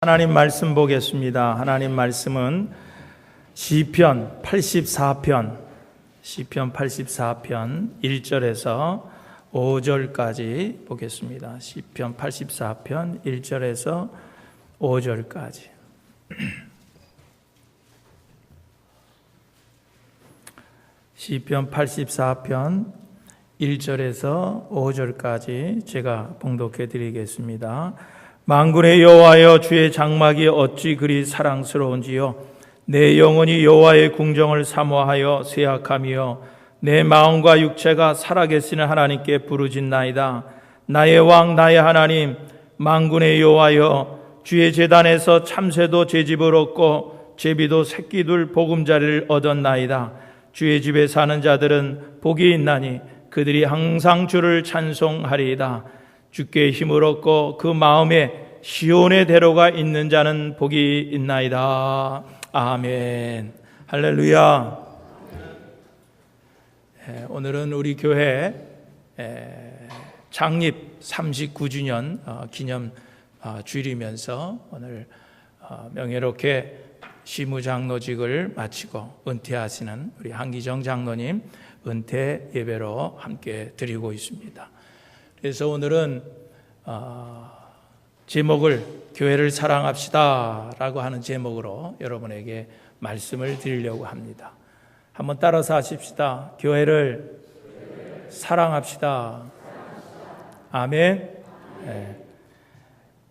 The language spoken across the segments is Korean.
하나님 말씀 보겠습니다. 하나님 말씀은 시편 84편 1절에서 5절까지 보겠습니다. 시편 84편 1절에서 5절까지. 시편 84편 1절에서 5절까지 제가 봉독해 드리겠습니다. 만군의 여호와여, 주의 장막이 어찌 그리 사랑스러운지요. 내 영혼이 여호와의 궁정을 사모하여 쇠약하며 내 마음과 육체가 살아계시는 하나님께 부르짖나이다. 나의 왕 나의 하나님, 만군의 여호와여, 주의 제단에서 참새도 제 집을 얻고 제비도 새끼둘 보금자리를 얻었나이다. 주의 집에 사는 자들은 복이 있나니 그들이 항상 주를 찬송하리이다. 주께 힘을 얻고 그 마음에 시온의 대로가 있는 자는 복이 있나이다. 아멘. 할렐루야. 오늘은 우리 교회 창립 39주년 기념 주일이면서 오늘 명예롭게 시무장로직을 마치고 은퇴하시는 우리 한기정 장로님 은퇴 예배로 함께 드리고 있습니다. 그래서 오늘은 제목을 교회를 사랑합시다 라고 하는 제목으로 여러분에게 말씀을 드리려고 합니다. 한번 따라서 하십시다. 교회를 사랑합시다. 아멘. 네.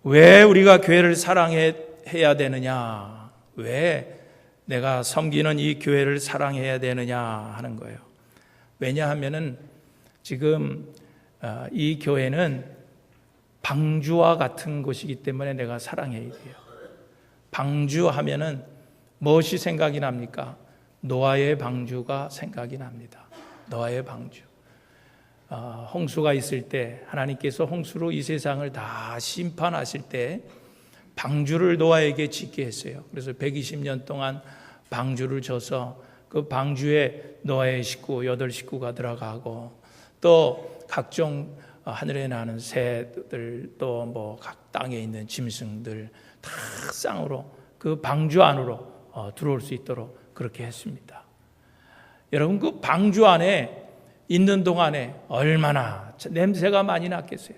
왜 우리가 교회를 사랑해야 되느냐, 왜 내가 섬기는 이 교회를 사랑해야 되느냐 하는 거예요. 왜냐하면은 지금 이 교회는 방주와 같은 곳이기 때문에 내가 사랑해야 돼요. 방주하면은 무엇이 생각이 납니까? 노아의 방주가 생각이 납니다. 노아의 방주. 홍수가 있을 때 하나님께서 홍수로 이 세상을 다 심판하실 때 방주를 노아에게 짓게 했어요. 그래서 120년 동안 방주를 져서 그 방주에 노아의 식구 8식구가 들어가고 또 각종 하늘에 나는 새들 또 뭐 각 땅에 있는 짐승들 다 쌍으로 그 방주 안으로 들어올 수 있도록 그렇게 했습니다. 여러분, 그 방주 안에 있는 동안에 얼마나 냄새가 많이 났겠어요.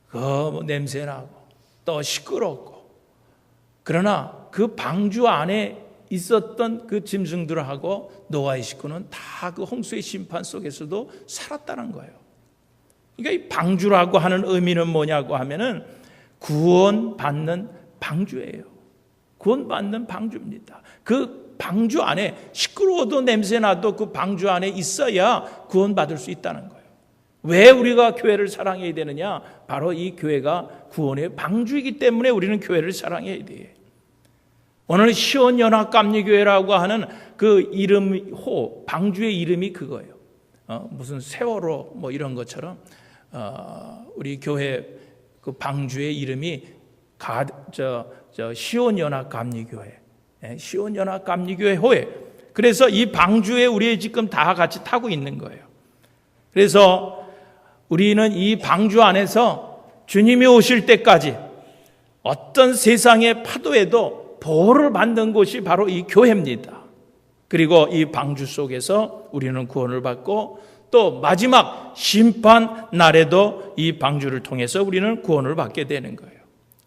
그 냄새 나고 또 시끄럽고. 그러나 그 방주 안에 있었던 그 짐승들하고 노아의 식구는 다 그 홍수의 심판 속에서도 살았다는 거예요. 그러니까 이 방주라고 하는 의미는 뭐냐고 하면은 구원받는 방주예요. 구원받는 방주입니다. 그 방주 안에 시끄러워도 냄새나도 그 방주 안에 있어야 구원받을 수 있다는 거예요. 왜 우리가 교회를 사랑해야 되느냐? 바로 이 교회가 구원의 방주이기 때문에 우리는 교회를 사랑해야 돼요. 오늘 시온연합감리교회라고 하는 그 이름, 방주의 이름이 그거예요. 무슨 세월호 뭐 이런 것처럼 우리 교회 그 방주의 이름이 시온연합감리교회, 시온연합감리교회 호회. 그래서 이 방주에 우리 지금 다 같이 타고 있는 거예요. 그래서 우리는 이 방주 안에서 주님이 오실 때까지 어떤 세상의 파도에도 보호를 받는 곳이 바로 이 교회입니다. 그리고 이 방주 속에서 우리는 구원을 받고 또 마지막 심판 날에도 이 방주를 통해서 우리는 구원을 받게 되는 거예요.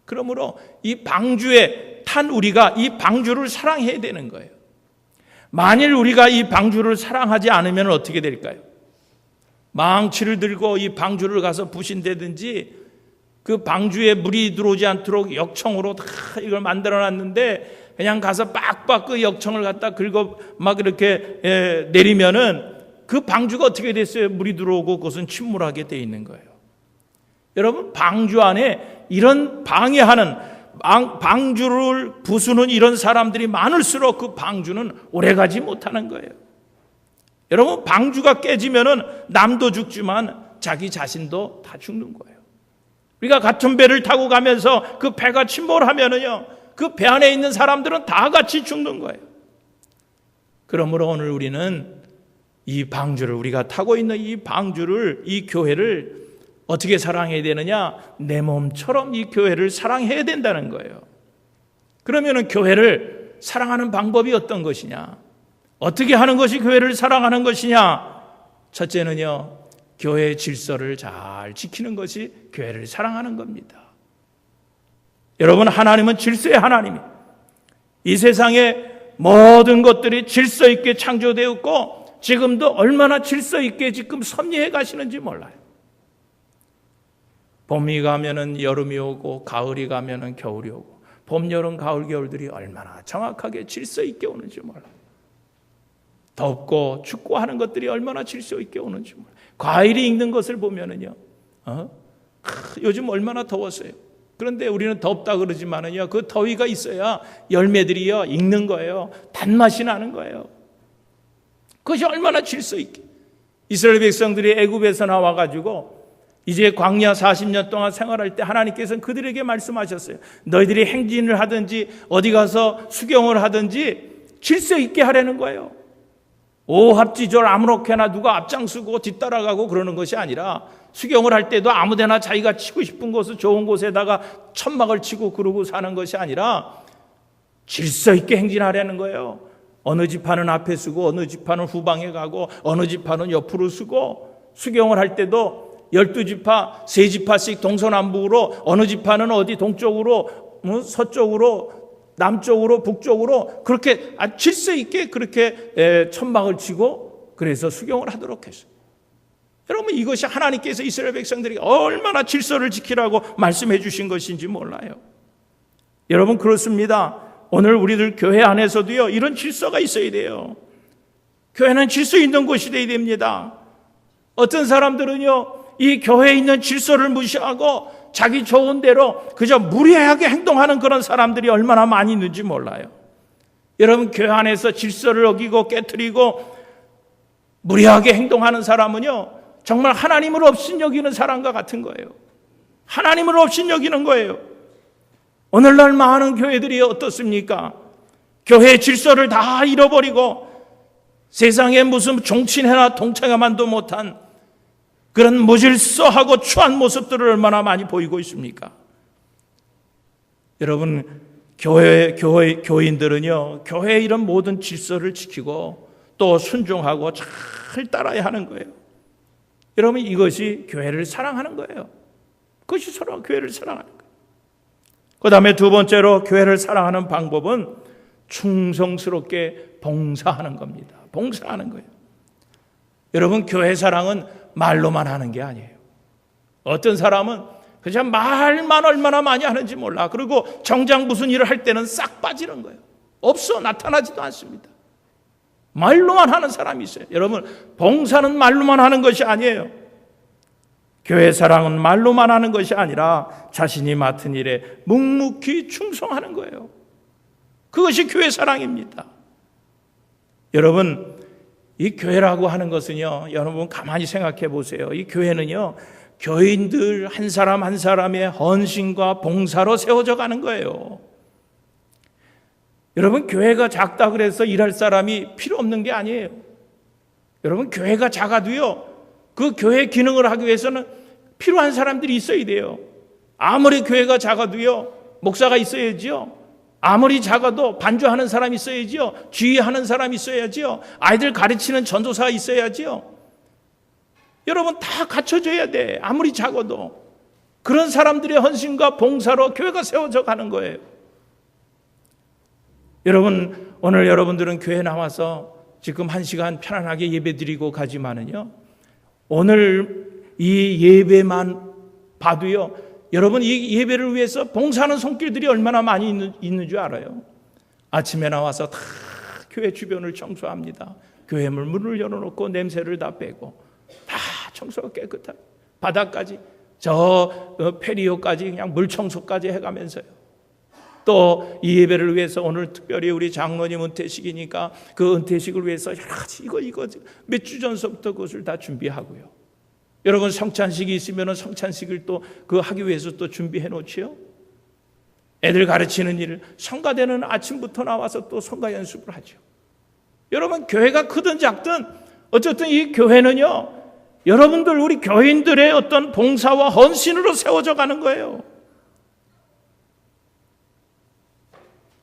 그러므로 이 방주에 탄 우리가 이 방주를 사랑해야 되는 거예요. 만일 우리가 이 방주를 사랑하지 않으면 어떻게 될까요? 망치를 들고 이 방주를 가서 부신다든지 그 방주에 물이 들어오지 않도록 역청으로 다 이걸 만들어 놨는데 그냥 가서 빡빡 그 역청을 갖다 긁어 막 이렇게 내리면은 그 방주가 어떻게 됐어요? 물이 들어오고 그것은 침몰하게 돼 있는 거예요. 여러분, 방주 안에 이런 방해하는 방주를 부수는 이런 사람들이 많을수록 그 방주는 오래가지 못하는 거예요. 여러분, 방주가 깨지면은 남도 죽지만 자기 자신도 다 죽는 거예요. 우리가 같은 배를 타고 가면서 그 배가 침몰하면은요, 그 배 안에 있는 사람들은 다 같이 죽는 거예요. 그러므로 오늘 우리는 이 방주를, 우리가 타고 있는 이 방주를, 이 교회를 어떻게 사랑해야 되느냐? 내 몸처럼 이 교회를 사랑해야 된다는 거예요. 그러면은 교회를 사랑하는 방법이 어떤 것이냐? 어떻게 하는 것이 교회를 사랑하는 것이냐? 첫째는요, 교회의 질서를 잘 지키는 것이 교회를 사랑하는 겁니다. 여러분, 하나님은 질서의 하나님이에요. 이 세상에 모든 것들이 질서 있게 창조되었고 지금도 얼마나 질서 있게 지금 섭리해 가시는지 몰라요. 봄이 가면은 여름이 오고 가을이 가면은 겨울이 오고 봄, 여름, 가을, 겨울들이 얼마나 정확하게 질서 있게 오는지 몰라요. 덥고 춥고 하는 것들이 얼마나 질서 있게 오는지 몰라요. 과일이 익는 것을 보면은요, 요즘 얼마나 더웠어요. 그런데 우리는 덥다 그러지만은요, 그 더위가 있어야 열매들이요 익는 거예요. 단맛이 나는 거예요. 그것이 얼마나 질서 있게. 이스라엘 백성들이 애굽에서 나와 가지고 이제 광야 40년 동안 생활할 때 하나님께서는 그들에게 말씀하셨어요. 너희들이 행진을 하든지 어디 가서 수경을 하든지 질서 있게 하라는 거예요. 오합지졸 아무렇게나 누가 앞장서고 뒤따라가고 그러는 것이 아니라 수경을 할 때도 아무데나 자기가 치고 싶은 곳을 좋은 곳에다가 천막을 치고 그러고 사는 것이 아니라 질서 있게 행진하라는 거예요. 어느 지파는 앞에 쓰고 어느 지파는 후방에 가고 어느 지파는 옆으로 쓰고 수경을 할 때도 12지파, 3지파씩 동서남북으로 어느 지파는 어디 동쪽으로 서쪽으로 남쪽으로 북쪽으로 그렇게 질서 있게 그렇게 천막을 치고 그래서 수경을 하도록 했어요. 여러분, 이것이 하나님께서 이스라엘 백성들에게 얼마나 질서를 지키라고 말씀해 주신 것인지 몰라요. 여러분, 그렇습니다. 오늘 우리들 교회 안에서도요, 이런 질서가 있어야 돼요. 교회는 질서 있는 곳이 되어야 됩니다. 어떤 사람들은요, 이 교회에 있는 질서를 무시하고 자기 좋은 대로 그저 무리하게 행동하는 그런 사람들이 얼마나 많이 있는지 몰라요. 여러분, 교회 안에서 질서를 어기고 깨트리고 무리하게 행동하는 사람은요, 정말 하나님을 업신여기는 사람과 같은 거예요. 하나님을 업신여기는 거예요. 오늘날 많은 교회들이 어떻습니까? 교회의 질서를 다 잃어버리고 세상에 무슨 종친회나 동창회만도 못한 그런 무질서하고 추한 모습들을 얼마나 많이 보이고 있습니까? 여러분, 교인들은요, 교회의 이런 모든 질서를 지키고 또 순종하고 잘 따라야 하는 거예요. 여러분, 이것이 교회를 사랑하는 거예요. 그것이 서로 교회를 사랑하는 거예요. 그 다음에 두 번째로 교회를 사랑하는 방법은 충성스럽게 봉사하는 겁니다. 봉사하는 거예요. 여러분, 교회 사랑은 말로만 하는 게 아니에요. 어떤 사람은 그냥 말만 얼마나 많이 하는지 몰라. 그리고 정작 무슨 일을 할 때는 싹 빠지는 거예요. 없어, 나타나지도 않습니다. 말로만 하는 사람이 있어요. 여러분, 봉사는 말로만 하는 것이 아니에요. 교회 사랑은 말로만 하는 것이 아니라 자신이 맡은 일에 묵묵히 충성하는 거예요. 그것이 교회 사랑입니다. 여러분, 이 교회라고 하는 것은요, 여러분 가만히 생각해 보세요. 이 교회는요, 교인들 한 사람 한 사람의 헌신과 봉사로 세워져 가는 거예요. 여러분, 교회가 작다 그래서 일할 사람이 필요 없는 게 아니에요. 여러분, 교회가 작아도요, 그 교회 기능을 하기 위해서는 필요한 사람들이 있어야 돼요. 아무리 교회가 작아도요, 목사가 있어야지요. 아무리 작아도 반주하는 사람이 있어야지요. 지휘하는 사람이 있어야지요. 아이들 가르치는 전도사가 있어야지요. 여러분, 다 갖춰져야 돼. 아무리 작아도. 그런 사람들의 헌신과 봉사로 교회가 세워져 가는 거예요. 여러분, 오늘 여러분들은 교회 나와서 지금 1시간 편안하게 예배드리고 가지만은요, 오늘 이 예배만 봐도요, 여러분, 이 예배를 위해서 봉사하는 손길들이 얼마나 많이 있는 줄 알아요? 아침에 나와서 다 교회 주변을 청소합니다. 교회 문을 열어놓고 냄새를 다 빼고 다 청소가 깨끗하게 바닥까지 저 페리오까지 그냥 물 청소까지 해가면서요. 또 이 예배를 위해서 오늘 특별히 우리 장로님 은퇴식이니까 그 은퇴식을 위해서 여러 가지 이거 몇 주 전서부터 그것을 다 준비하고요. 여러분, 성찬식이 있으면 성찬식을 또 그 하기 위해서 또 준비해 놓지요. 애들 가르치는 일을 성가대는 아침부터 나와서 또 성가 연습을 하죠. 여러분, 교회가 크든 작든 어쨌든 이 교회는요, 여러분들 우리 교인들의 어떤 봉사와 헌신으로 세워져 가는 거예요.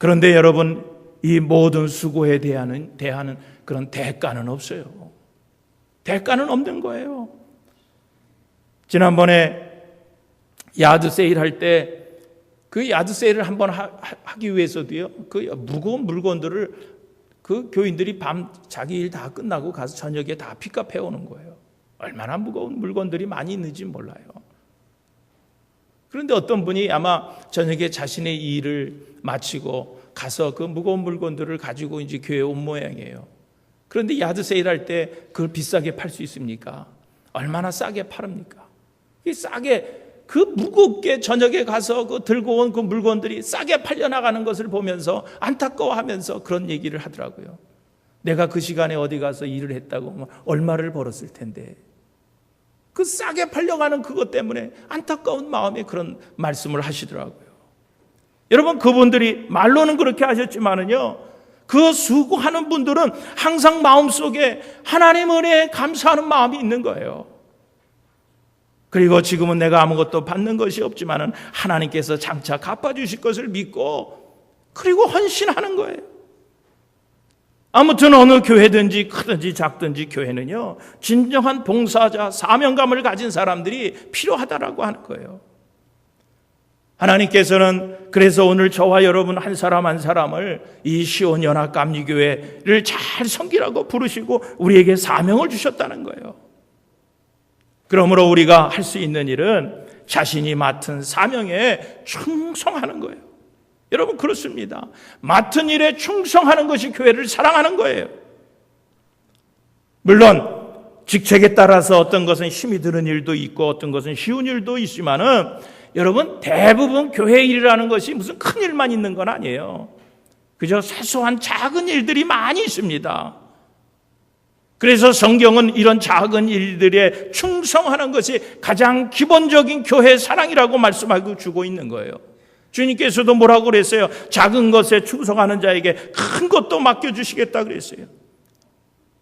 그런데 여러분, 이 모든 수고에 대하는 그런 대가는 없어요. 대가는 없는 거예요. 지난번에 야드 세일 할 때 그 야드 세일을 한번 하기 위해서도요, 그 무거운 물건들을 그 교인들이 밤 자기 일 다 끝나고 가서 저녁에 다 픽업해 오는 거예요. 얼마나 무거운 물건들이 많이 있는지 몰라요. 그런데 어떤 분이 아마 저녁에 자신의 일을 마치고 가서 그 무거운 물건들을 가지고 이제 교회에 온 모양이에요. 그런데 야드 세일할 때 그걸 비싸게 팔 수 있습니까? 얼마나 싸게 팔습니까? 이 싸게 그 무겁게 저녁에 가서 그 들고 온 그 물건들이 싸게 팔려나가는 것을 보면서 안타까워하면서 그런 얘기를 하더라고요. 내가 그 시간에 어디 가서 일을 했다고 얼마를 벌었을 텐데, 그 싸게 팔려가는 그것 때문에 안타까운 마음에 그런 말씀을 하시더라고요. 여러분, 그분들이 말로는 그렇게 하셨지만은요, 그 수고하는 분들은 항상 마음속에 하나님 은혜에 감사하는 마음이 있는 거예요. 그리고 지금은 내가 아무것도 받는 것이 없지만은 하나님께서 장차 갚아주실 것을 믿고 그리고 헌신하는 거예요. 아무튼 어느 교회든지 크든지 작든지 교회는요, 진정한 봉사자, 사명감을 가진 사람들이 필요하다라고 하는 거예요. 하나님께서는 그래서 오늘 저와 여러분 한 사람 한 사람을 이 시온연합감리교회를 잘 섬기라고 부르시고 우리에게 사명을 주셨다는 거예요. 그러므로 우리가 할 수 있는 일은 자신이 맡은 사명에 충성하는 거예요. 여러분, 그렇습니다. 맡은 일에 충성하는 것이 교회를 사랑하는 거예요. 물론 직책에 따라서 어떤 것은 힘이 드는 일도 있고 어떤 것은 쉬운 일도 있지만은 여러분, 대부분 교회 일이라는 것이 무슨 큰 일만 있는 건 아니에요. 그저 사소한 작은 일들이 많이 있습니다. 그래서 성경은 이런 작은 일들에 충성하는 것이 가장 기본적인 교회 사랑이라고 말씀하고 주고 있는 거예요. 주님께서도 뭐라고 그랬어요? 작은 것에 충성하는 자에게 큰 것도 맡겨주시겠다 그랬어요.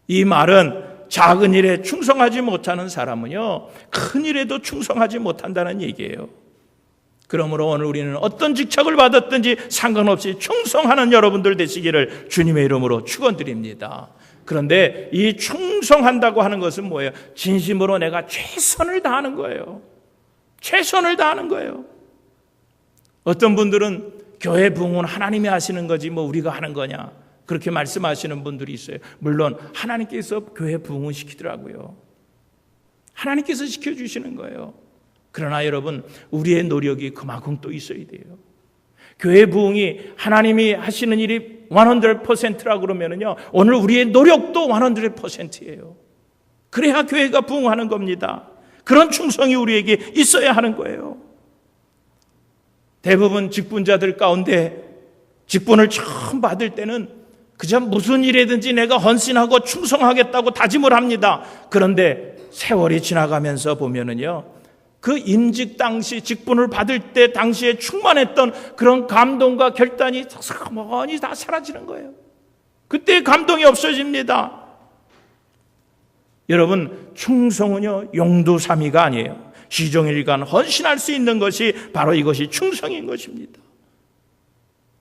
이 말은 작은 일에 충성하지 못하는 사람은요, 큰 일에도 충성하지 못한다는 얘기예요. 그러므로 오늘 우리는 어떤 직책을 받았든지 상관없이 충성하는 여러분들 되시기를 주님의 이름으로 축원드립니다. 그런데 이 충성한다고 하는 것은 뭐예요? 진심으로 내가 최선을 다하는 거예요. 최선을 다하는 거예요. 어떤 분들은 교회 부흥은 하나님이 하시는 거지 뭐 우리가 하는 거냐, 그렇게 말씀하시는 분들이 있어요. 물론 하나님께서 교회 부흥을 시키더라고요. 하나님께서 시켜주시는 거예요. 그러나 여러분, 우리의 노력이 그만큼 또 있어야 돼요. 교회 부흥이 하나님이 하시는 일이 100%라고 그러면은요, 오늘 우리의 노력도 100%예요. 그래야 교회가 부흥하는 겁니다. 그런 충성이 우리에게 있어야 하는 거예요. 대부분 직분자들 가운데 직분을 처음 받을 때는 그저 무슨 일이든지 내가 헌신하고 충성하겠다고 다짐을 합니다. 그런데 세월이 지나가면서 보면은요, 그 임직 당시 직분을 받을 때 당시에 충만했던 그런 감동과 결단이 서서히 다 사라지는 거예요. 그때 감동이 없어집니다. 여러분, 충성은요, 용두사미가 아니에요. 시종일관 헌신할 수 있는 것이 바로 이것이 충성인 것입니다.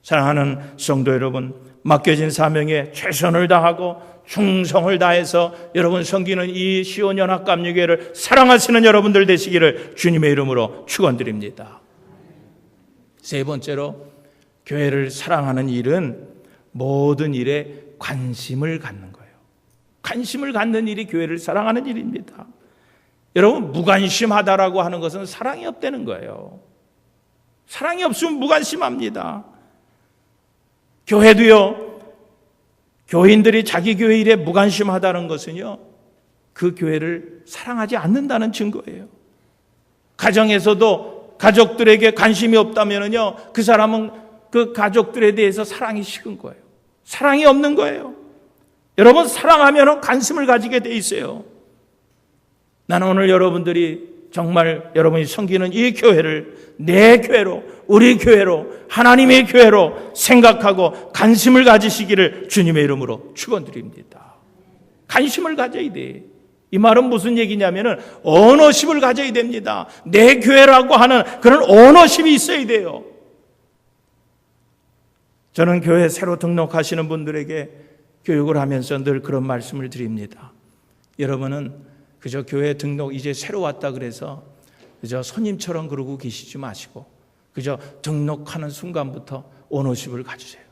사랑하는 성도 여러분, 맡겨진 사명에 최선을 다하고 충성을 다해서 여러분 섬기는 이 시온연합감리교회를 사랑하시는 여러분들 되시기를 주님의 이름으로 축원드립니다. 세 번째로, 교회를 사랑하는 일은 모든 일에 관심을 갖는 거예요. 관심을 갖는 일이 교회를 사랑하는 일입니다. 여러분, 무관심하다라고 하는 것은 사랑이 없다는 거예요. 사랑이 없으면 무관심합니다. 교회도요, 교인들이 자기 교회 일에 무관심하다는 것은요, 그 교회를 사랑하지 않는다는 증거예요. 가정에서도 가족들에게 관심이 없다면요, 그 사람은 그 가족들에 대해서 사랑이 식은 거예요. 사랑이 없는 거예요. 여러분, 사랑하면 관심을 가지게 돼 있어요. 나는 오늘 여러분들이 정말 여러분이 섬기는 이 교회를 내 교회로, 우리 교회로, 하나님의 교회로 생각하고 관심을 가지시기를 주님의 이름으로 축원드립니다. 관심을 가져야 돼. 이 말은 무슨 얘기냐면은 오너십을 가져야 됩니다. 내 교회라고 하는 그런 오너십이 있어야 돼요. 저는 교회 새로 등록하시는 분들에게 교육을 하면서 늘 그런 말씀을 드립니다. 여러분은 그저 교회 등록 이제 새로 왔다 그래서 그저 손님처럼 그러고 계시지 마시고 그저 등록하는 순간부터 오너십을 가지세요.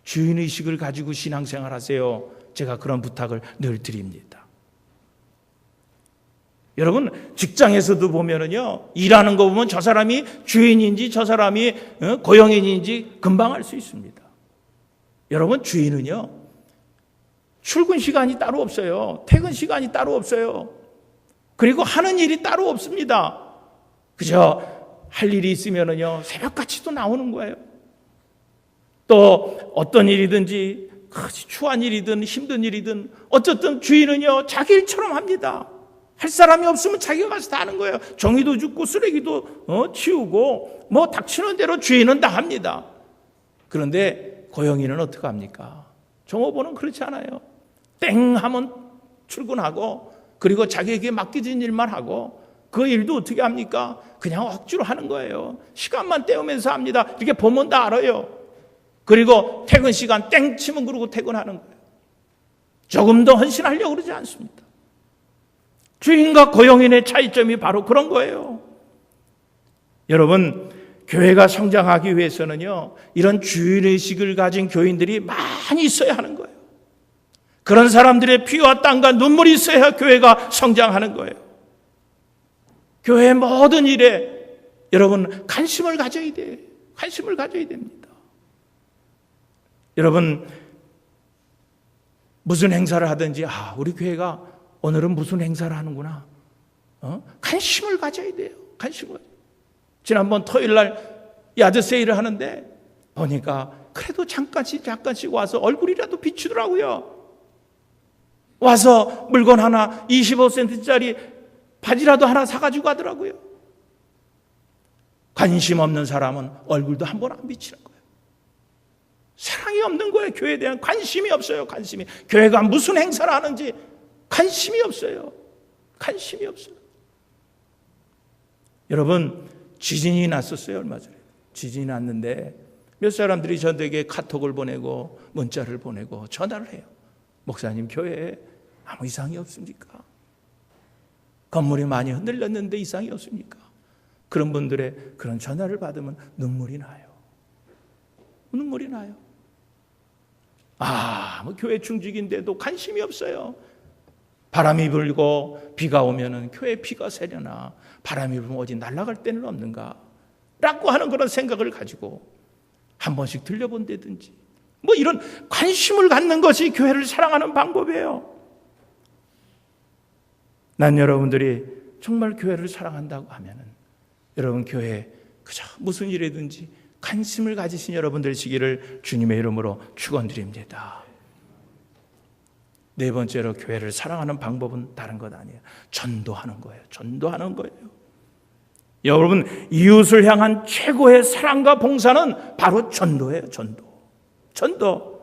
주인의식을 가지고 신앙생활 하세요. 제가 그런 부탁을 늘 드립니다. 여러분 직장에서도 보면은요, 일하는 거 보면 저 사람이 주인인지 저 사람이 고용인인지 금방 알 수 있습니다. 여러분 주인은요, 출근 시간이 따로 없어요. 퇴근 시간이 따로 없어요. 그리고 하는 일이 따로 없습니다. 그저 할 일이 있으면은요, 새벽같이도 나오는 거예요. 또 어떤 일이든지 추한 일이든 힘든 일이든 어쨌든 주인은요, 자기 일처럼 합니다. 할 사람이 없으면 자기가 가서 다 하는 거예요. 종이도 줍고 쓰레기도 치우고 뭐 닥치는 대로 주인은 다 합니다. 그런데 고용인은 어떻게 합니까? 종업원은 그렇지 않아요. 땡 하면 출근하고 그리고 자기에게 맡겨진 일만 하고 그 일도 어떻게 합니까? 그냥 억지로 하는 거예요. 시간만 때우면서 합니다. 이렇게 보면 다 알아요. 그리고 퇴근 시간 땡 치면 그러고 퇴근하는 거예요. 조금 더 헌신하려고 그러지 않습니다. 주인과 고용인의 차이점이 바로 그런 거예요. 여러분, 교회가 성장하기 위해서는요, 이런 주인의식을 가진 교인들이 많이 있어야 하는 거예요. 그런 사람들의 피와 땀과 눈물이 있어야 교회가 성장하는 거예요. 교회의 모든 일에 여러분 관심을 가져야 돼요. 관심을 가져야 됩니다. 여러분, 무슨 행사를 하든지 우리 교회가 오늘은 무슨 행사를 하는구나. 관심을 가져야 돼요. 관심을. 지난번 토요일 날 야드 세일을 하는데 보니까 그래도 잠깐씩 와서 얼굴이라도 비추더라고요. 와서 물건 하나 25센트짜리 바지라도 하나 사가지고 가더라고요. 관심 없는 사람은 얼굴도 한 번 안 비치는 거예요. 사랑이 없는 거예요. 교회에 대한 관심이 없어요. 관심이. 교회가 무슨 행사를 하는지 관심이 없어요. 관심이 없어요. 여러분, 지진이 났었어요. 얼마 전에. 지진이 났는데 몇 사람들이 저에게 카톡을 보내고 문자를 보내고 전화를 해요. 목사님, 교회에 아무 이상이 없습니까? 건물이 많이 흔들렸는데 이상이 없습니까? 그런 분들의 그런 전화를 받으면 눈물이 나요. 눈물이 나요. 뭐 교회 중직인데도 관심이 없어요. 바람이 불고 비가 오면은 교회에 비가 새려나, 바람이 불면 어디 날아갈 데는 없는가 라고 하는 그런 생각을 가지고 한 번씩 들려본다든지 뭐 이런 관심을 갖는 것이 교회를 사랑하는 방법이에요. 난 여러분들이 정말 교회를 사랑한다고 하면은 여러분 교회에 그저 무슨 일이든지 관심을 가지신 여러분들 시기를 주님의 이름으로 축원드립니다. 네 번째로 교회를 사랑하는 방법은 다른 것 아니에요. 전도하는 거예요. 전도하는 거예요. 여러분, 이웃을 향한 최고의 사랑과 봉사는 바로 전도예요. 전도.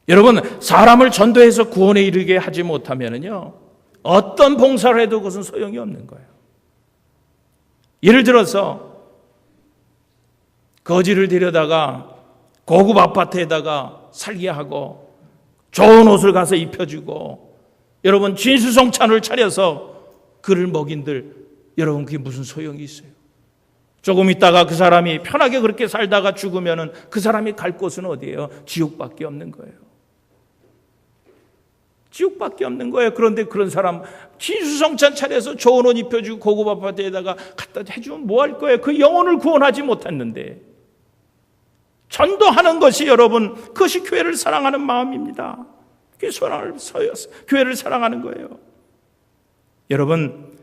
여러분, 사람을 전도해서 구원에 이르게 하지 못하면요, 어떤 봉사를 해도 그것은 소용이 없는 거예요. 예를 들어서 거지를 데려다가 고급 아파트에다가 살게 하고 좋은 옷을 가서 입혀주고 여러분 진수성찬을 차려서 그를 먹인들, 여러분 그게 무슨 소용이 있어요? 조금 있다가 그 사람이 편하게 그렇게 살다가 죽으면은 그 사람이 갈 곳은 어디예요? 지옥밖에 없는 거예요. 지옥밖에 없는 거예요. 그런데 그런 사람 진수성찬 차려서 좋은 옷 입혀주고 고급 아파트에다가 갖다 해주면 뭐 할 거예요? 그 영혼을 구원하지 못했는데. 전도하는 것이 여러분, 그것이 교회를 사랑하는 마음입니다. 교회를 사랑하는 거예요. 여러분,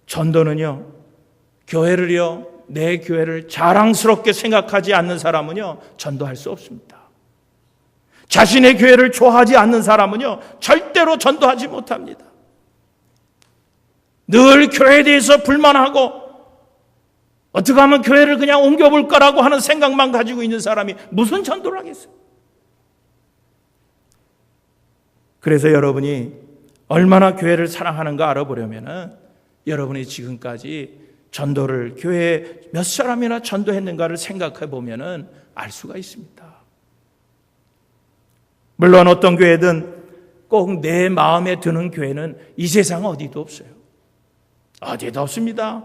전도는요, 교회를요, 내 교회를 자랑스럽게 생각하지 않는 사람은요, 전도할 수 없습니다. 자신의 교회를 좋아하지 않는 사람은요, 절대로 전도하지 못합니다. 늘 교회에 대해서 불만하고 어떻게 하면 교회를 그냥 옮겨볼까라고 하는 생각만 가지고 있는 사람이 무슨 전도를 하겠어요? 그래서 여러분이 얼마나 교회를 사랑하는가 알아보려면 여러분이 지금까지 전도를 교회에 몇 사람이나 전도했는가를 생각해 보면은 알 수가 있습니다. 물론 어떤 교회든 꼭 내 마음에 드는 교회는 이 세상 어디도 없어요. 어디도 없습니다.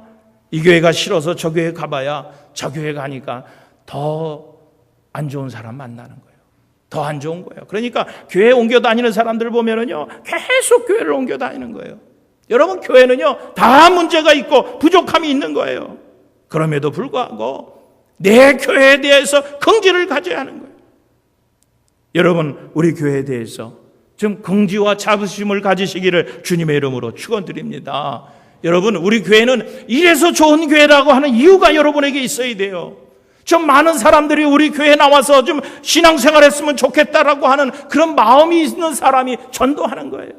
이 교회가 싫어서 저 교회 가봐야 저 교회 가니까 더 안 좋은 사람 만나는 거예요. 더 안 좋은 거예요. 그러니까 교회 옮겨 다니는 사람들 보면은요, 계속 교회를 옮겨 다니는 거예요. 여러분, 교회는요, 다 문제가 있고 부족함이 있는 거예요. 그럼에도 불구하고 내 교회에 대해서 긍지를 가져야 하는 거예요. 여러분, 우리 교회에 대해서 좀 긍지와 자부심을 가지시기를 주님의 이름으로 축원드립니다. 여러분, 우리 교회는 이래서 좋은 교회라고 하는 이유가 여러분에게 있어야 돼요. 좀 많은 사람들이 우리 교회에 나와서 좀 신앙생활 했으면 좋겠다라고 하는 그런 마음이 있는 사람이 전도하는 거예요.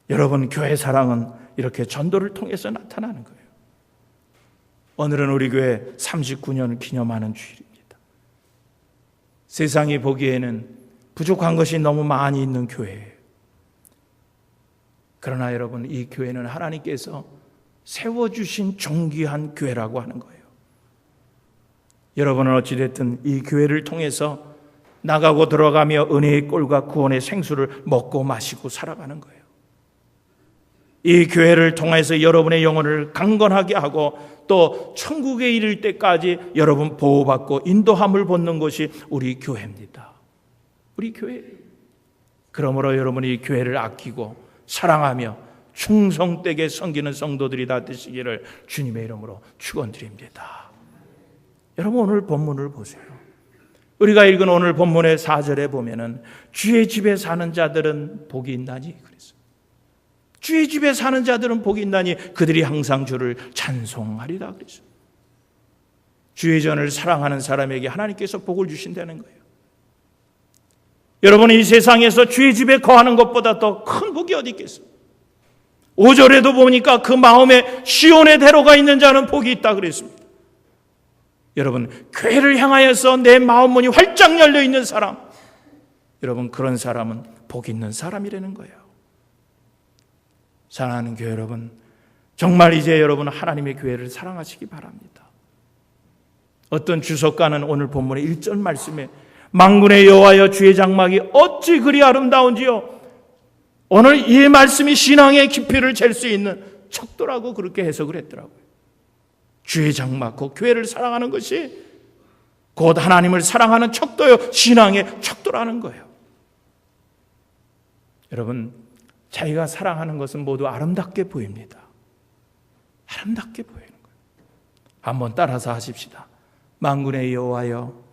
여러분, 교회 사랑은 이렇게 전도를 통해서 나타나는 거예요. 오늘은 우리 교회 39년을 기념하는 주일입니다. 세상이 보기에는 부족한 것이 너무 많이 있는 교회예요. 그러나 여러분, 이 교회는 하나님께서 세워주신 존귀한 교회라고 하는 거예요. 여러분은 어찌됐든 이 교회를 통해서 나가고 들어가며 은혜의 꼴과 구원의 생수를 먹고 마시고 살아가는 거예요. 이 교회를 통해서 여러분의 영혼을 강건하게 하고 또 천국에 이를 때까지 여러분 보호받고 인도함을 받는 것이 우리 교회입니다. 우리 교회. 그러므로 여러분이 이 교회를 아끼고 사랑하며 충성되게 섬기는 성도들이 다 되시기를 주님의 이름으로 축원드립니다. 여러분, 오늘 본문을 보세요. 우리가 읽은 오늘 본문의 4절에 보면은 주의 집에 사는 자들은 복이 있나니 그랬어요. 주의 집에 사는 자들은 복이 있나니 그들이 항상 주를 찬송하리라 그랬어요. 주의 전을 사랑하는 사람에게 하나님께서 복을 주신다는 거예요. 여러분, 이 세상에서 주의 집에 거하는 것보다 더 큰 복이 어디 있겠어요? 5절에도 보니까 그 마음에 시온의 대로가 있는 자는 복이 있다 그랬습니다. 여러분, 교회를 향하여서 내 마음 문이 활짝 열려 있는 사람, 여러분, 그런 사람은 복 있는 사람이라는 거예요. 사랑하는 교회 여러분, 정말 이제 여러분 하나님의 교회를 사랑하시기 바랍니다. 어떤 주석가는 오늘 본문의 1절 말씀에 만군의 여호와여 주의 장막이 어찌 그리 아름다운지요. 오늘 이 말씀이 신앙의 깊이를 잴 수 있는 척도라고 그렇게 해석을 했더라고요. 주의 장막, 그 교회를 사랑하는 것이 곧 하나님을 사랑하는 척도요, 신앙의 척도라는 거예요. 여러분, 자기가 사랑하는 것은 모두 아름답게 보입니다. 아름답게 보이는 거예요. 한번 따라서 하십시다. 만군의 여호와여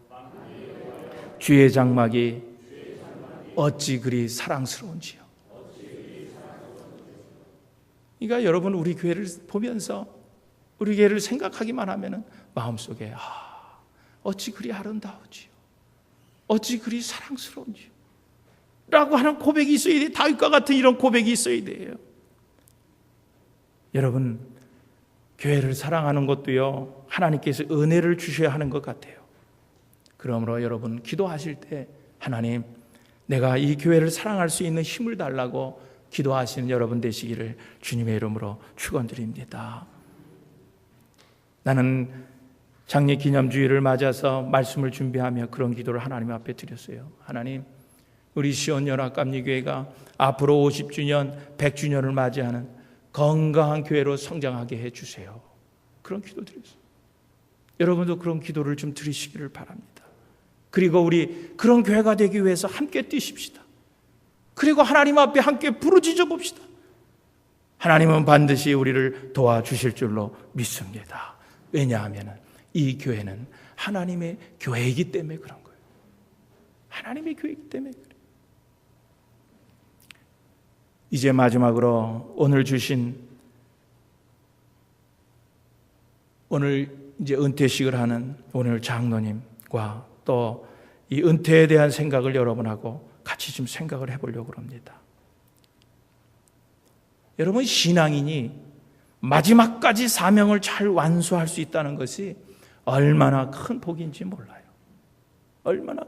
주의 장막이 어찌 그리 사랑스러운지요. 그러니까 여러분, 우리 교회를 보면서 우리 교회를 생각하기만 하면은 마음속에 어찌 그리 아름다우지요. 어찌 그리 사랑스러운지요. 라고 하는 고백이 있어야 돼요. 다윗과 같은 이런 고백이 있어야 돼요. 여러분, 교회를 사랑하는 것도요, 하나님께서 은혜를 주셔야 하는 것 같아요. 그러므로 여러분, 기도하실 때 하나님, 내가 이 교회를 사랑할 수 있는 힘을 달라고 기도하시는 여러분 되시기를 주님의 이름으로 축원드립니다. 나는 장례 기념주일을 맞아서 말씀을 준비하며 그런 기도를 하나님 앞에 드렸어요. 하나님, 우리 시온연합감리교회가 앞으로 50주년, 100주년을 맞이하는 건강한 교회로 성장하게 해주세요. 그런 기도 드렸어요. 여러분도 그런 기도를 좀 드리시기를 바랍니다. 그리고 우리 그런 교회가 되기 위해서 함께 뛰십시다. 그리고 하나님 앞에 함께 부르짖어 봅시다. 하나님은 반드시 우리를 도와주실 줄로 믿습니다. 왜냐하면 이 교회는 하나님의 교회이기 때문에 그런 거예요. 하나님의 교회이기 때문에 그래요. 이제 마지막으로 오늘 이제 은퇴식을 하는 오늘 장로님과 또 이 은퇴에 대한 생각을 여러분하고 같이 좀 생각을 해보려고 합니다. 여러분, 신앙인이 마지막까지 사명을 잘 완수할 수 있다는 것이 얼마나 큰 복인지 몰라요. 얼마나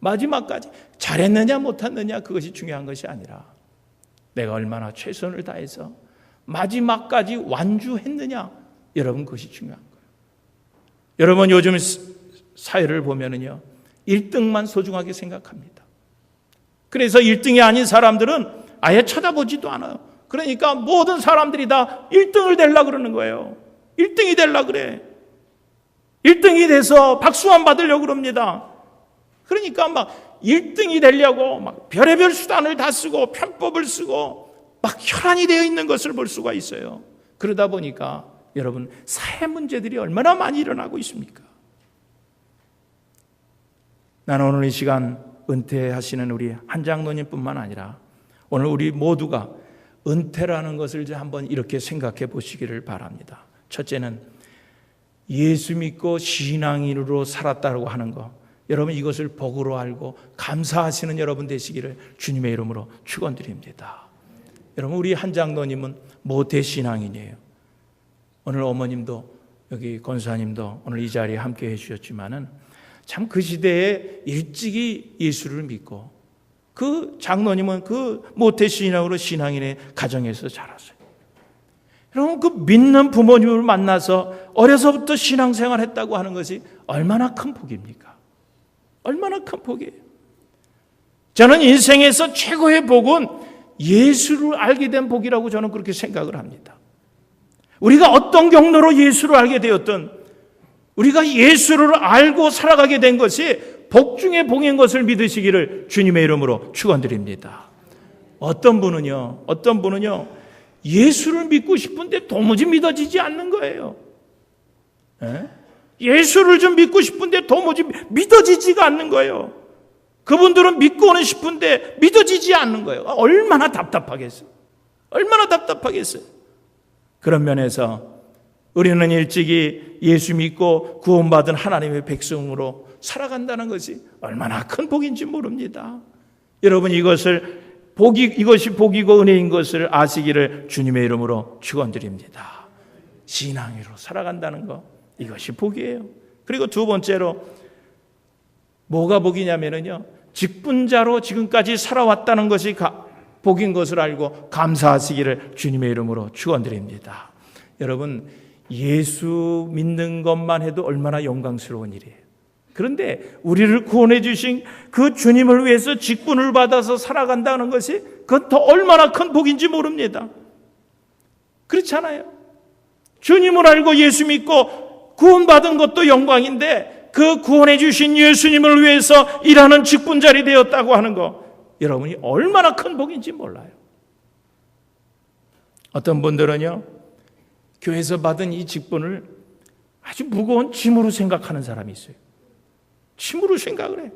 마지막까지 잘했느냐 못했느냐 그것이 중요한 것이 아니라 내가 얼마나 최선을 다해서 마지막까지 완주했느냐? 여러분, 그것이 중요한 거예요. 여러분, 요즘 사회를 보면은요, 1등만 소중하게 생각합니다. 그래서 1등이 아닌 사람들은 아예 쳐다보지도 않아요. 그러니까 모든 사람들이 다 1등을 되려고 그러는 거예요. 1등이 되려고 그래. 1등이 돼서 박수만 받으려고 그럽니다. 그러니까 막 1등이 되려고 막 별의별 수단을 다 쓰고 편법을 쓰고 막 혈안이 되어 있는 것을 볼 수가 있어요. 그러다 보니까 여러분, 사회 문제들이 얼마나 많이 일어나고 있습니까? 나는 오늘 이 시간 은퇴하시는 우리 한 장로님뿐만 아니라 오늘 우리 모두가 은퇴라는 것을 이제 한번 이렇게 생각해 보시기를 바랍니다. 첫째는 예수 믿고 신앙인으로 살았다고 하는 것, 여러분 이것을 복으로 알고 감사하시는 여러분 되시기를 주님의 이름으로 축원드립니다. 여러분, 우리 한 장로님은 모태 신앙인이에요. 오늘 어머님도 여기 권사님도 오늘 이 자리에 함께 해주셨지만은 참 그 시대에 일찍이 예수를 믿고 그 장로님은 그 모태 신앙으로 신앙인의 가정에서 자랐어요. 여러분, 그 믿는 부모님을 만나서 어려서부터 신앙생활 했다고 하는 것이 얼마나 큰 복입니까? 얼마나 큰 복이에요. 저는 인생에서 최고의 복은 예수를 알게 된 복이라고 저는 그렇게 생각을 합니다. 우리가 어떤 경로로 예수를 알게 되었든 우리가 예수를 알고 살아가게 된 것이 복 중에 복인 것을 믿으시기를 주님의 이름으로 축원드립니다. 어떤 분은요 예수를 믿고 싶은데 도무지 믿어지지 않는 거예요. 예수를 좀 믿고 싶은데 도무지 믿어지지가 않는 거예요. 그분들은 믿고는 싶은데 믿어지지 않는 거예요. 얼마나 답답하겠어요. 얼마나 답답하겠어요. 그런 면에서 우리는 일찍이 예수 믿고 구원받은 하나님의 백성으로 살아간다는 것이 얼마나 큰 복인지 모릅니다. 여러분, 이것이 복이고 은혜인 것을 아시기를 주님의 이름으로 축원드립니다. 신앙으로 살아간다는 것, 이것이 복이에요. 그리고 두 번째로 뭐가 복이냐면요, 직분자로 지금까지 살아왔다는 것이 복인 것을 알고 감사하시기를 주님의 이름으로 축원드립니다. 여러분, 예수 믿는 것만 해도 얼마나 영광스러운 일이에요. 그런데 우리를 구원해 주신 그 주님을 위해서 직분을 받아서 살아간다는 것이 그건 더 얼마나 큰 복인지 모릅니다. 그렇잖아요. 주님을 알고 예수 믿고 구원받은 것도 영광인데 그 구원해 주신 예수님을 위해서 일하는 직분자리 되었다고 하는 거, 여러분이 얼마나 큰 복인지 몰라요. 어떤 분들은요, 교회에서 받은 이 직분을 아주 무거운 짐으로 생각하는 사람이 있어요. 짐으로 생각을 해요.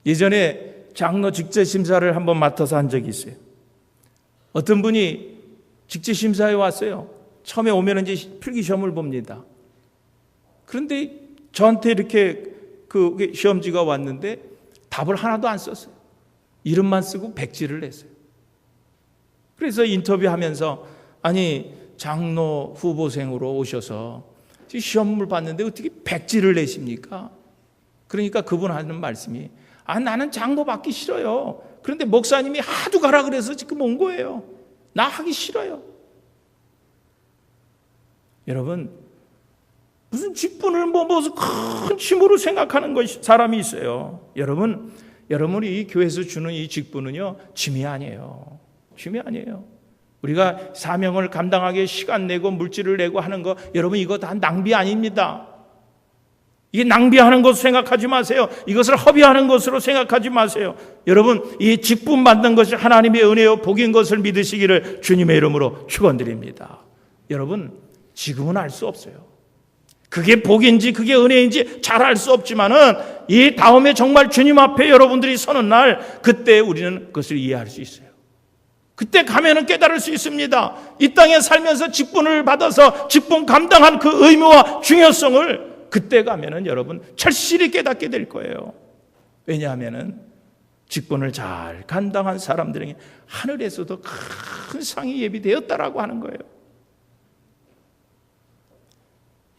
예전에 장로 직제심사를 한번 맡아서 한 적이 있어요. 어떤 분이 직제심사에 왔어요. 처음에 오면 이제 필기시험을 봅니다. 그런데 저한테 이렇게 그 시험지가 왔는데 답을 하나도 안 썼어요. 이름만 쓰고 백지를 냈어요. 그래서 인터뷰하면서, 아니, 장로 후보생으로 오셔서 시험을 봤는데 어떻게 백지를 내십니까? 그러니까 그분 하는 말씀이, 나는 장로 받기 싫어요. 그런데 목사님이 하도 가라 그래서 지금 온 거예요. 나 하기 싫어요. 여러분, 무슨 직분을 무슨 큰 짐으로 생각하는 사람이 있어요. 여러분이 이 교회에서 주는 이 직분은요, 짐이 아니에요. 짐이 아니에요. 우리가 사명을 감당하기에 시간 내고 물질을 내고 하는 거, 여러분 이거 다 낭비 아닙니다. 이게 낭비하는 것으로 생각하지 마세요. 이것을 허비하는 것으로 생각하지 마세요. 여러분, 이 직분 받는 것이 하나님의 은혜요 복인 것을 믿으시기를 주님의 이름으로 축원드립니다. 여러분, 지금은 알 수 없어요. 그게 복인지 그게 은혜인지 잘 알 수 없지만은 이 다음에 정말 주님 앞에 여러분들이 서는 날, 그때 우리는 그것을 이해할 수 있어요. 그때 가면은 깨달을 수 있습니다. 이 땅에 살면서 직분을 받아서 직분 감당한 그 의무와 중요성을 그때 가면은 여러분 절실히 깨닫게 될 거예요. 왜냐하면은 직분을 잘 감당한 사람들에게 하늘에서도 큰 상이 예비되었다라고 하는 거예요.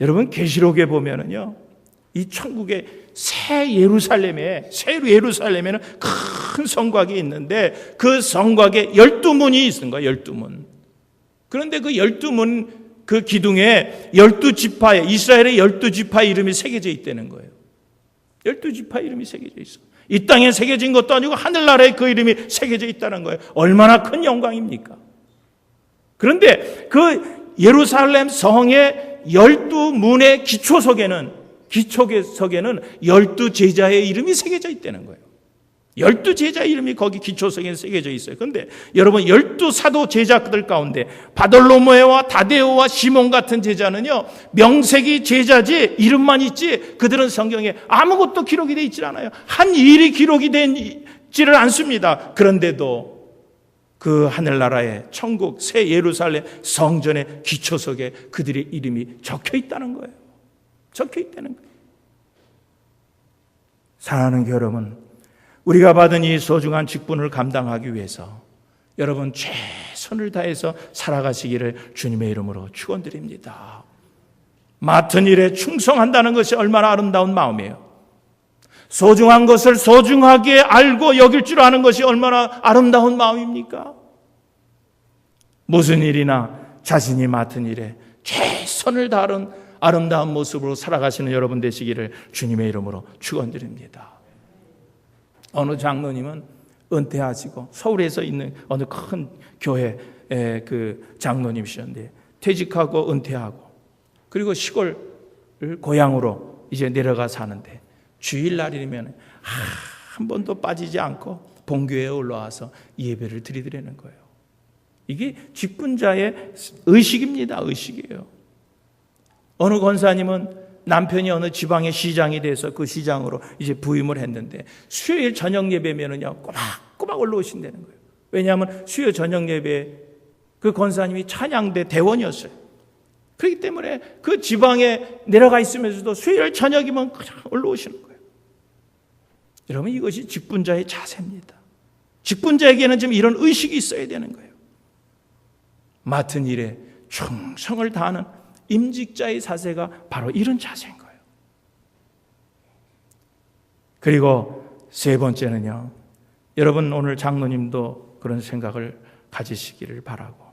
여러분, 계시록에 보면은요, 이 천국의 새 예루살렘에는 큰 성곽이 있는데 그 성곽에 12문이 있는 거예요. 12문. 그런데 그 12문 그 기둥에 12지파의 이스라엘의 12지파의 이름이 새겨져 있다는 거예요. 12지파 이름이 새겨져 있어. 이 땅에 새겨진 것도 아니고 하늘나라에 그 이름이 새겨져 있다는 거예요. 얼마나 큰 영광입니까? 그런데 그 예루살렘 성의 12문의 기초석에는 12제자의 이름이 새겨져 있다는 거예요. 12제자 이름이 거기 기초석에 새겨져 있어요. 그런데 여러분 12사도 제자들 가운데 바돌로메와 다데오와 시몬 같은 제자는요, 명색이 제자지 이름만 있지 그들은 성경에 아무것도 기록이 되어 있지 않아요. 한 일이 기록이 되지를 않습니다. 그런데도 그 하늘나라의 천국 새 예루살렘 성전의 기초석에 그들의 이름이 적혀 있다는 거예요. 적혀 있다는 거예요. 사랑하는 여러분, 우리가 받은 이 소중한 직분을 감당하기 위해서 여러분 최선을 다해서 살아가시기를 주님의 이름으로 축원드립니다. 맡은 일에 충성한다는 것이 얼마나 아름다운 마음이에요. 소중한 것을 소중하게 알고 여길 줄 아는 것이 얼마나 아름다운 마음입니까? 무슨 일이나 자신이 맡은 일에 최선을 다하는 아름다운 모습으로 살아가시는 여러분 되시기를 주님의 이름으로 축원드립니다. 어느 장로님은 은퇴하시고 서울에서 있는 어느 큰 교회 그 장로님이셨는데 퇴직하고 은퇴하고 그리고 시골 고향으로 이제 내려가 사는데 주일날이면 한 번도 빠지지 않고 본교회에 올라와서 예배를 드리는 거예요. 이게 직분자의 의식입니다. 의식이에요. 어느 권사님은 남편이 어느 지방의 시장이 돼서 그 시장으로 이제 부임을 했는데 수요일 저녁 예배면은요 꼬박꼬박 올라오신다는 거예요. 왜냐하면 수요 저녁 예배 그 권사님이 찬양대 대원이었어요. 그렇기 때문에 그 지방에 내려가 있으면서도 수요일 저녁이면 그냥 올라오시는 거예요. 여러분 이것이 직분자의 자세입니다. 직분자에게는 좀 이런 의식이 있어야 되는 거예요. 맡은 일에 충성을 다하는 임직자의 자세가 바로 이런 자세인 거예요. 그리고 세 번째는요, 여러분 오늘 장로님도 그런 생각을 가지시기를 바라고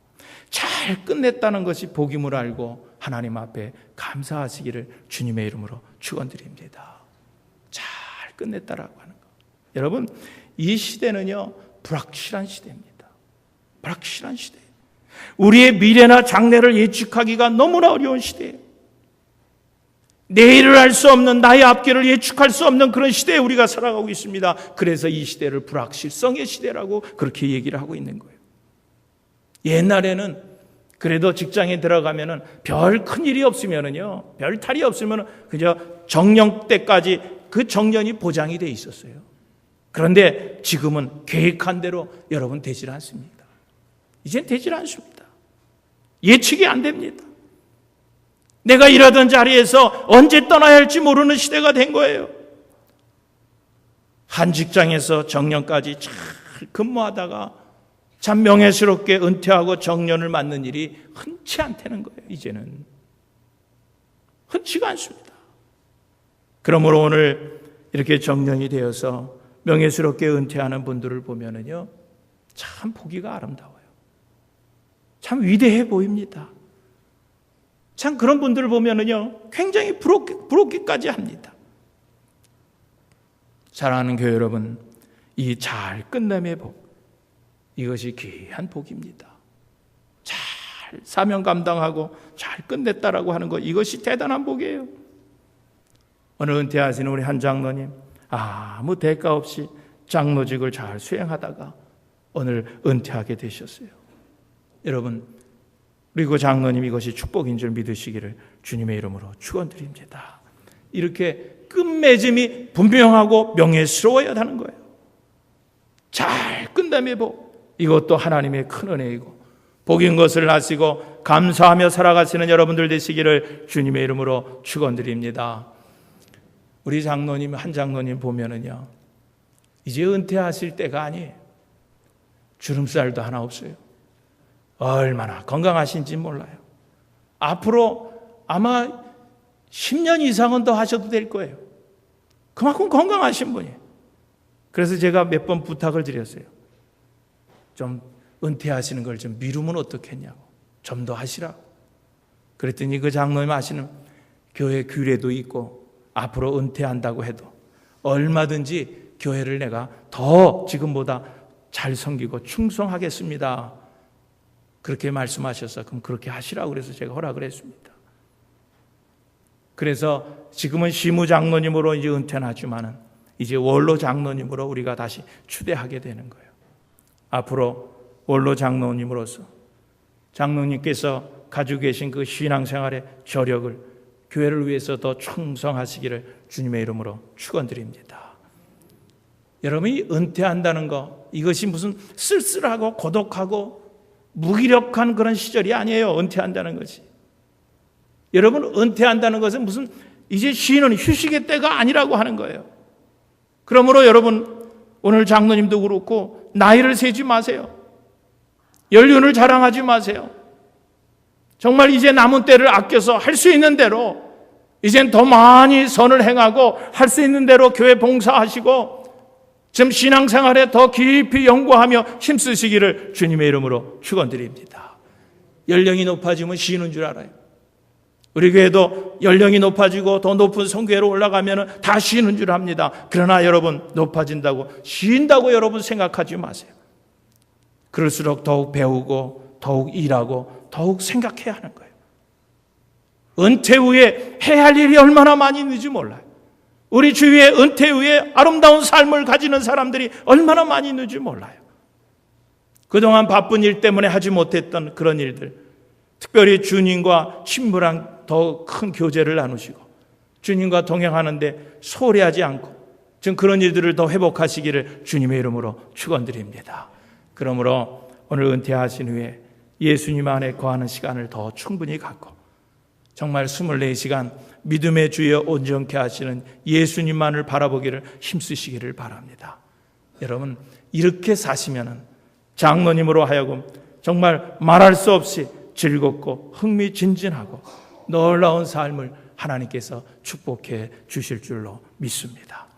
잘 끝냈다는 것이 복임을 알고 하나님 앞에 감사하시기를 주님의 이름으로 축원드립니다. 잘 끝냈다라고 하는 거. 여러분 이 시대는요 불확실한 시대입니다. 불확실한 시대. 우리의 미래나 장래를 예측하기가 너무나 어려운 시대예요. 내일을 알 수 없는 나의 앞길을 예측할 수 없는 그런 시대에 우리가 살아가고 있습니다. 그래서 이 시대를 불확실성의 시대라고 그렇게 얘기를 하고 있는 거예요. 옛날에는 그래도 직장에 들어가면은 별 큰 일이 없으면은요, 별 탈이 없으면은 그저 정년 때까지 그 정년이 보장이 돼 있었어요. 그런데 지금은 계획한 대로 여러분 되질 않습니다. 이젠 되질 않습니다. 예측이 안 됩니다. 내가 일하던 자리에서 언제 떠나야 할지 모르는 시대가 된 거예요. 한 직장에서 정년까지 잘 근무하다가 참 명예스럽게 은퇴하고 정년을 맞는 일이 흔치 않다는 거예요. 이제는 흔치가 않습니다. 그러므로 오늘 이렇게 정년이 되어서 명예스럽게 은퇴하는 분들을 보면은요, 참 보기가 아름다워요. 참 위대해 보입니다. 참 그런 분들을 보면은요, 굉장히 부럽기까지 합니다. 사랑하는 교회 여러분, 이 잘 끝남의 복, 이것이 귀한 복입니다. 잘 사명 감당하고 잘 끝냈다라고 하는 것, 이것이 대단한 복이에요. 오늘 은퇴하시는 우리 한 장로님, 아무 대가 없이 장로직을 잘 수행하다가 오늘 은퇴하게 되셨어요. 여러분, 그리고 장로님 이것이 축복인 줄 믿으시기를 주님의 이름으로 축원드립니다. 이렇게 끝맺음이 분명하고 명예스러워야 하는 거예요. 잘 끝남의 복, 이것도 하나님의 큰 은혜이고 복인 것을 아시고 감사하며 살아가시는 여러분들 되시기를 주님의 이름으로 축원드립니다. 우리 장로님, 한 장로님 보면은요, 이제 은퇴하실 때가 아니에요. 주름살도 하나 없어요. 얼마나 건강하신지 몰라요. 앞으로 아마 10년 이상은 더 하셔도 될 거예요. 그만큼 건강하신 분이에요. 그래서 제가 몇 번 부탁을 드렸어요. 좀 은퇴하시는 걸 좀 미루면 어떻겠냐고. 좀 더 하시라. 그랬더니 그 장로님 아시는 교회 규례도 있고 앞으로 은퇴한다고 해도 얼마든지 교회를 내가 더 지금보다 잘 섬기고 충성하겠습니다. 그렇게 말씀하셔서 그럼 그렇게 하시라고 그래서 제가 허락을 했습니다. 그래서 지금은 시무 장로님으로 이제 은퇴는 하지만은 이제 원로 장로님으로 우리가 다시 추대하게 되는 거예요. 앞으로 원로 장로님으로서 장로님께서 가지고 계신 그 신앙생활의 저력을 교회를 위해서 더 충성하시기를 주님의 이름으로 축원드립니다. 여러분이 은퇴한다는 거, 이것이 무슨 쓸쓸하고 고독하고 무기력한 그런 시절이 아니에요. 은퇴한다는 것이. 여러분, 은퇴한다는 것은 무슨 이제 쉬는 휴식의 때가 아니라고 하는 거예요. 그러므로 여러분, 오늘 장로님도 그렇고 나이를 세지 마세요. 연륜을 자랑하지 마세요. 정말 이제 남은 때를 아껴서 할 수 있는 대로 이젠 더 많이 선을 행하고 할 수 있는 대로 교회 봉사하시고 지금 신앙생활에 더 깊이 연구하며 힘쓰시기를 주님의 이름으로 축원드립니다. 연령이 높아지면 쉬는 줄 알아요. 우리 교회도 연령이 높아지고 더 높은 성교회로 올라가면 다 쉬는 줄 압니다. 그러나 여러분, 높아진다고 쉰다고 여러분 생각하지 마세요. 그럴수록 더욱 배우고 더욱 일하고 더욱 생각해야 하는 거예요. 은퇴 후에 해야 할 일이 얼마나 많이 있는지 몰라요. 우리 주위에 은퇴 후에 아름다운 삶을 가지는 사람들이 얼마나 많이 있는지 몰라요. 그동안 바쁜 일 때문에 하지 못했던 그런 일들, 특별히 주님과 친밀한 더 큰 교제를 나누시고 주님과 동행하는데 소홀히하지 않고 지금 그런 일들을 더 회복하시기를 주님의 이름으로 축원드립니다. 그러므로 오늘 은퇴하신 후에 예수님 안에 거하는 시간을 더 충분히 갖고 정말 24시간 믿음의 주에 온전케 하시는 예수님만을 바라보기를 힘쓰시기를 바랍니다. 여러분, 이렇게 사시면은 장로님으로 하여금 정말 말할 수 없이 즐겁고 흥미진진하고 놀라운 삶을 하나님께서 축복해 주실 줄로 믿습니다.